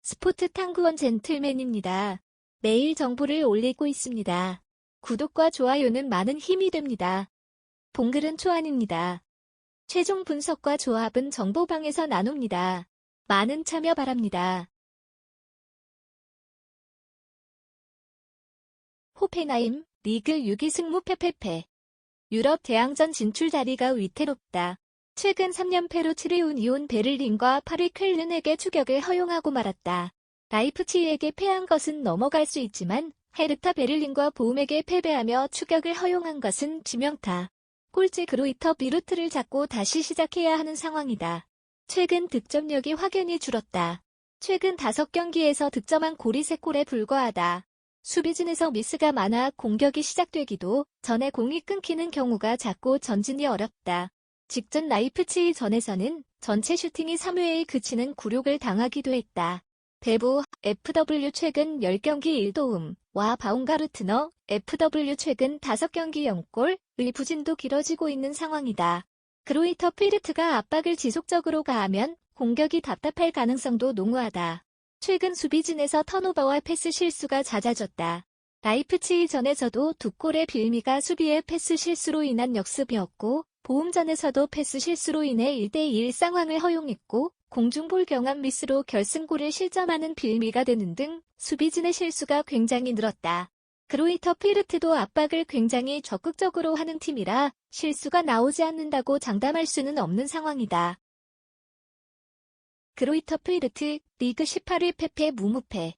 스포츠 탐구원 젠틀맨입니다. 매일 정보를 올리고 있습니다. 구독과 좋아요는 많은 힘이 됩니다. 동글은 초안입니다. 최종 분석과 조합은 정보방에서 나눕니다. 많은 참여 바랍니다. 호펜하임, 리그 6위 승무 패패패. 유럽 대항전 진출 자리가 위태롭다. 최근 3연패로 7위 운이온 베를린과 8위 쾰른에게 추격을 허용하고 말았다. 라이프치히에게 패한 것은 넘어갈 수 있지만 헤르타 베를린과 보움에게 패배하며 추격을 허용한 것은 지명타. 꼴찌 그로이터 비루트를 잡고 다시 시작해야 하는 상황이다. 최근 득점력이 확연히 줄었다. 최근 5경기에서 득점한 골이 3골에 불과하다. 수비진에서 미스가 많아 공격이 시작되기도 전에 공이 끊기는 경우가 잦고 전진이 어렵다. 직전 라이프치히 전에서는 전체 슈팅이 3회에 그치는 굴욕을 당하기도 했다. 배부, FW 최근 10경기 1도움와 바움가르트너, FW 최근 5경기 0골의 부진도 길어지고 있는 상황이다. 그로이터 피르트가 압박을 지속적으로 가하면 공격이 답답할 가능성도 농후하다. 최근 수비진에서 턴오버와 패스 실수가 잦아졌다. 라이프치히 전에서도 2골의 빌미가 수비의 패스 실수로 인한 역습이었고, 보움전에서도 패스 실수로 인해 1대1 상황을 허용했고, 공중볼 경합 미스로 결승골을 실점하는 빌미가 되는 등 수비진의 실수가 굉장히 늘었다. 그로이터 피르트도 압박을 굉장히 적극적으로 하는 팀이라 실수가 나오지 않는다고 장담할 수는 없는 상황이다. 그로이터 피르트, 리그 18위 패패 무무패.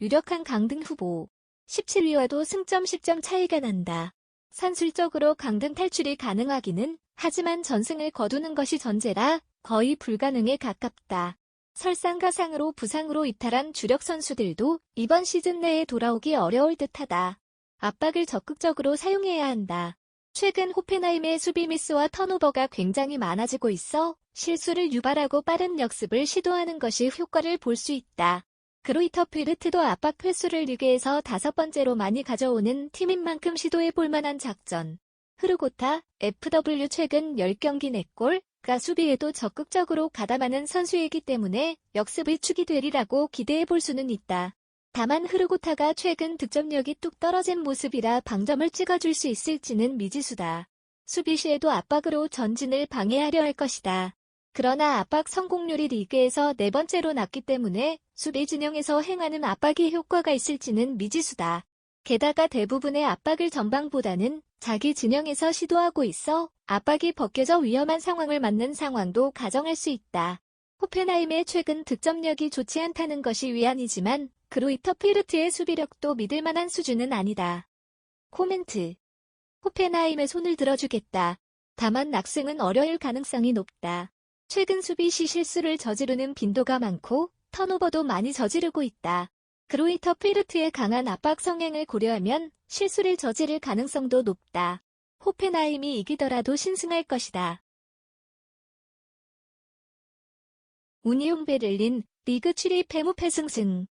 유력한 강등 후보. 17위와도 승점 10점 차이가 난다. 산술적으로 강등 탈출이 가능하기는 하지만 전승을 거두는 것이 전제라 거의 불가능에 가깝다. 설상가상으로 부상으로 이탈한 주력 선수들도 이번 시즌 내에 돌아오기 어려울 듯하다. 압박을 적극적으로 사용해야 한다. 최근 호펜하임의 수비 미스와 턴오버가 굉장히 많아지고 있어 실수를 유발하고 빠른 역습을 시도하는 것이 효과를 볼 수 있다. 그로이터 피르트도 압박 횟수를 리그에서 5번째로 많이 가져오는 팀인 만큼 시도해볼 만한 작전. 흐르고타, FW 최근 10경기 4골가 수비에도 적극적으로 가담하는 선수이기 때문에 역습의 축이 되리라고 기대해볼 수는 있다. 다만 흐르고타가 최근 득점력이 뚝 떨어진 모습이라 방점을 찍어줄 수 있을지는 미지수다. 수비 시에도 압박으로 전진을 방해하려 할 것이다. 그러나 압박 성공률이 리그에서 4번째로 낮기 때문에 수비 진영에서 행하는 압박이 효과가 있을지는 미지수다. 게다가 대부분의 압박을 전방보다는 자기 진영에서 시도하고 있어 압박이 벗겨져 위험한 상황을 맞는 상황도 가정할 수 있다. 호펜하임의 최근 득점력이 좋지 않다는 것이 위안이지만 그로이터 피르트의 수비력도 믿을 만한 수준은 아니다. 코멘트. 호펜하임의 손을 들어주겠다. 다만 낙승은 어려울 가능성이 높다. 최근 수비 시 실수를 저지르는 빈도가 많고 턴오버도 많이 저지르고 있다. 그로이터 피르트의 강한 압박 성향을 고려하면 실수를 저지를 가능성도 높다. 호펜하임이 이기더라도 신승할 것이다. 운이온 베를린, 리그 7위 패무패승승.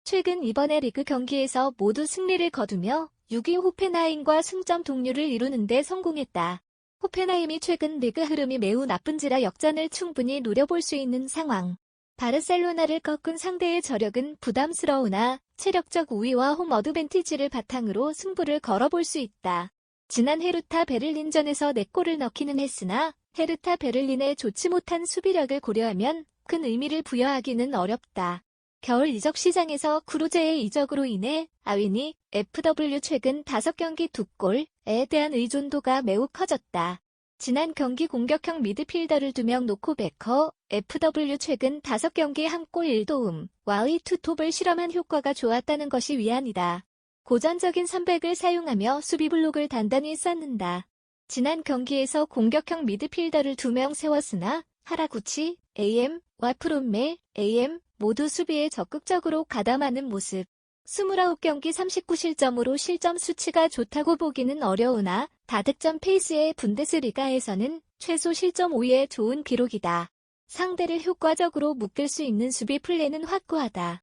최근 이번의 리그 경기에서 모두 승리를 거두며 6위 호펜하임과 승점 동률을 이루는 데 성공했다. 호펜하임이 최근 리그 흐름이 매우 나쁜지라 역전을 충분히 노려볼 수 있는 상황. 바르셀로나를 꺾은 상대의 저력은 부담스러우나 체력적 우위와 홈 어드밴티지를 바탕으로 승부를 걸어볼 수 있다. 지난 헤르타 베를린전에서 4골을 넣기는 했으나 헤르타 베를린의 좋지 못한 수비력을 고려하면 큰 의미를 부여하기는 어렵다. 겨울 이적 시장에서 크루제의 이적으로 인해 아윈이 FW 최근 5경기 2골에 대한 의존도가 매우 커졌다. 지난 경기 공격형 미드필더를 2명 놓고 베커, FW 최근 5경기 1골 1도움와의 투톱을 실험한 효과가 좋았다는 것이 위안이다. 고전적인 선백을 사용하며 수비 블록을 단단히 쌓는다. 지난 경기에서 공격형 미드필더를 2명 세웠으나 하라구치, AM와 프롬멜, AM 모두 수비에 적극적으로 가담하는 모습. 29경기 39실점으로 실점 수치가 좋다고 보기는 어려우나 다득점 페이스의 분데스리가에서는 최소 실점 5위의 좋은 기록이다. 상대를 효과적으로 묶을 수 있는 수비 플레이는 확고하다.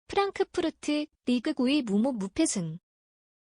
프랑크푸르트, 리그 9위 무모 무패승.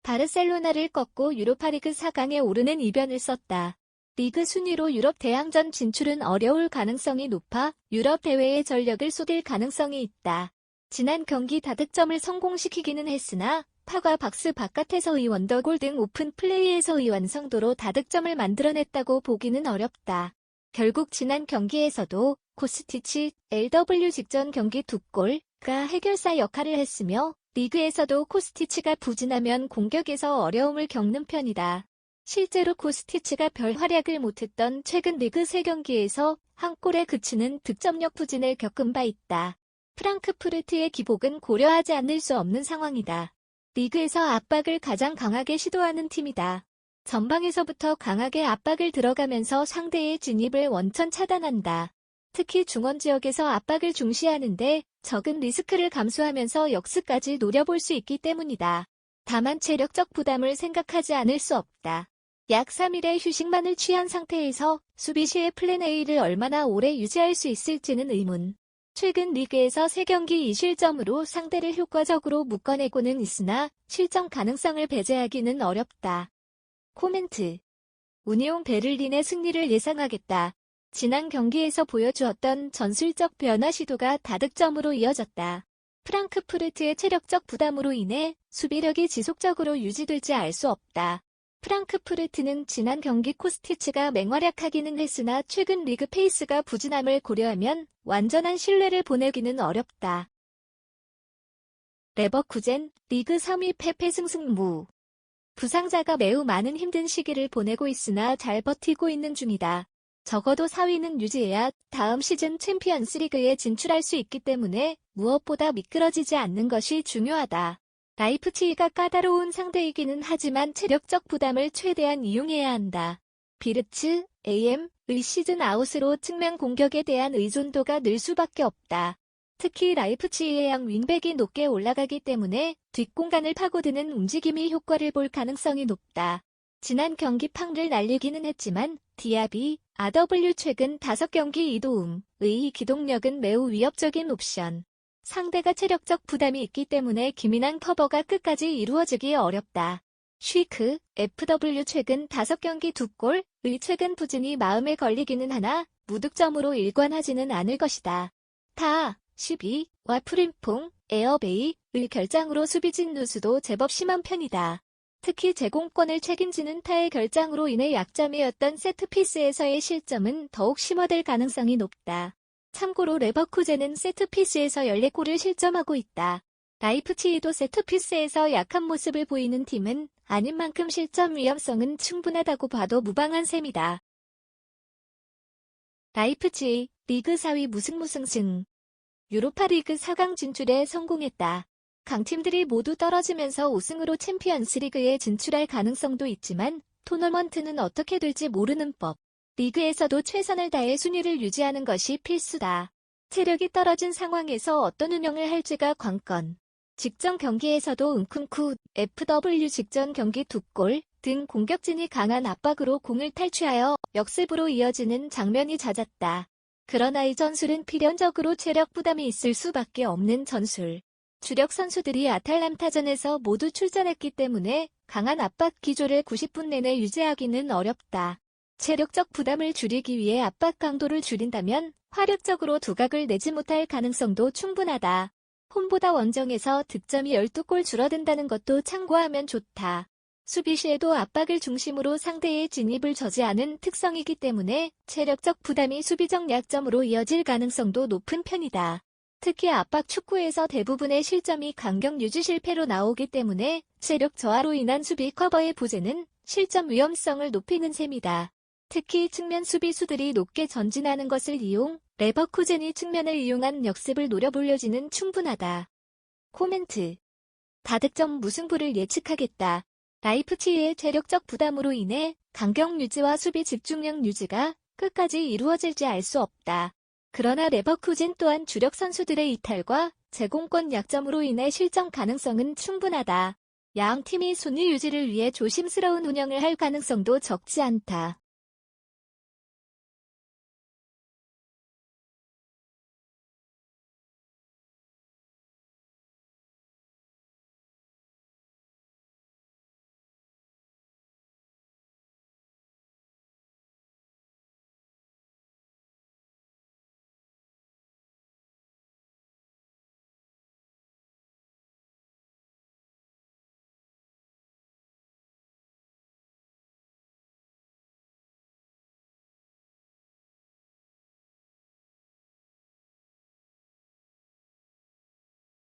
바르셀로나를 꺾고 유로파리그 4강에 오르는 이변을 썼다. 리그 순위로 유럽 대항전 진출은 어려울 가능성이 높아 유럽 대회에 전력을 쏟을 가능성이 있다. 지난 경기 다득점을 성공시키기는 했으나 파과 박스 바깥에서의 원더골 등 오픈 플레이에서의 완성도로 다득점을 만들어냈다고 보기는 어렵다. 결국 지난 경기에서도 코스티치, LW 직전 경기 2골가 해결사 역할을 했으며 리그에서도 코스티치가 부진하면 공격에서 어려움을 겪는 편이다. 실제로 코스티치가 별 활약을 못했던 최근 리그 3경기에서 한 골에 그치는 득점력 부진을 겪은 바 있다. 프랑크푸르트의 기복은 고려하지 않을 수 없는 상황이다. 리그에서 압박을 가장 강하게 시도하는 팀이다. 전방에서부터 강하게 압박을 들어가면서 상대의 진입을 원천 차단한다. 특히 중원 지역에서 압박을 중시하는데 적은 리스크를 감수하면서 역습까지 노려볼 수 있기 때문이다. 다만 체력적 부담을 생각하지 않을 수 없다. 약 3일의 휴식만을 취한 상태에서 수비 시의 플랜 A를 얼마나 오래 유지할 수 있을지는 의문. 최근 리그에서 3경기 2실점으로 상대를 효과적으로 묶어내고는 있으나 실점 가능성을 배제하기는 어렵다. 코멘트. 우니옹 베를린의 승리를 예상하겠다. 지난 경기에서 보여주었던 전술적 변화 시도가 다득점으로 이어졌다. 프랑크푸르트의 체력적 부담으로 인해 수비력이 지속적으로 유지될지 알 수 없다. 프랑크푸르트는 지난 경기 코스티치가 맹활약하기는 했으나 최근 리그 페이스가 부진함을 고려하면 완전한 신뢰를 보내기는 어렵다. 레버쿠젠, 리그 3위 패패 승승무. 부상자가 매우 많은 힘든 시기를 보내고 있으나 잘 버티고 있는 중이다. 적어도 4위는 유지해야 다음 시즌 챔피언스 리그에 진출할 수 있기 때문에 무엇보다 미끄러지지 않는 것이 중요하다. 라이프치히가 까다로운 상대이기는 하지만 체력적 부담을 최대한 이용해야 한다. 비르츠, AM의 시즌 아웃으로 측면 공격에 대한 의존도가 늘 수밖에 없다. 특히 라이프치히의 양 윙백이 높게 올라가기 때문에 뒷공간을 파고드는 움직임이 효과를 볼 가능성이 높다. 지난 경기 팡을 날리기는 했지만 디아비, RW 최근 5경기 2도움의 기동력은 매우 위협적인 옵션. 상대가 체력적 부담이 있기 때문에 기민한 커버가 끝까지 이루어지기 어렵다. 쉬크, FW 최근 5경기 2골의 최근 부진이 마음에 걸리기는 하나 무득점으로 일관하지는 않을 것이다. 타, 12와 프림퐁, 에어베이의 결장으로 수비진 누수도 제법 심한 편이다. 특히 제공권을 책임지는 타의 결장으로 인해 약점이었던 세트피스에서의 실점은 더욱 심화될 가능성이 높다. 참고로 레버쿠젠은 세트피스에서 14골을 실점하고 있다. 라이프치히도 세트피스에서 약한 모습을 보이는 팀은 아닌 만큼 실점 위험성은 충분하다고 봐도 무방한 셈이다. 라이프치히, 리그 4위 무승무승승. 유로파리그 4강 진출에 성공했다. 강팀들이 모두 떨어지면서 5승으로 챔피언스 리그에 진출할 가능성도 있지만 토너먼트는 어떻게 될지 모르는 법. 리그에서도 최선을 다해 순위를 유지하는 것이 필수다. 체력이 떨어진 상황에서 어떤 운영을 할지가 관건. 직전 경기에서도 은쿤쿠, FW 직전 경기 2골 등 공격진이 강한 압박으로 공을 탈취하여 역습으로 이어지는 장면이 잦았다. 그러나 이 전술은 필연적으로 체력 부담이 있을 수밖에 없는 전술. 주력 선수들이 아탈란타전에서 모두 출전했기 때문에 강한 압박 기조를 90분 내내 유지하기는 어렵다. 체력적 부담을 줄이기 위해 압박 강도를 줄인다면 화력적으로 두각을 내지 못할 가능성도 충분하다. 홈보다 원정에서 득점이 12골 줄어든다는 것도 참고하면 좋다. 수비 시에도 압박을 중심으로 상대의 진입을 저지하는 특성이기 때문에 체력적 부담이 수비적 약점으로 이어질 가능성도 높은 편이다. 특히 압박 축구에서 대부분의 실점이 간격 유지 실패로 나오기 때문에 체력 저하로 인한 수비 커버의 부재는 실점 위험성을 높이는 셈이다. 특히 측면 수비수들이 높게 전진하는 것을 이용 레버쿠젠이 측면을 이용한 역습을 노려보려지는 충분하다. 코멘트. 다득점 무승부를 예측하겠다. 라이프치히의 체력적 부담으로 인해 간격 유지와 수비 집중력 유지가 끝까지 이루어질지 알 수 없다. 그러나 레버쿠젠 또한 주력 선수들의 이탈과 제공권 약점으로 인해 실점 가능성은 충분하다. 양 팀이 순위 유지를 위해 조심스러운 운영을 할 가능성도 적지 않다.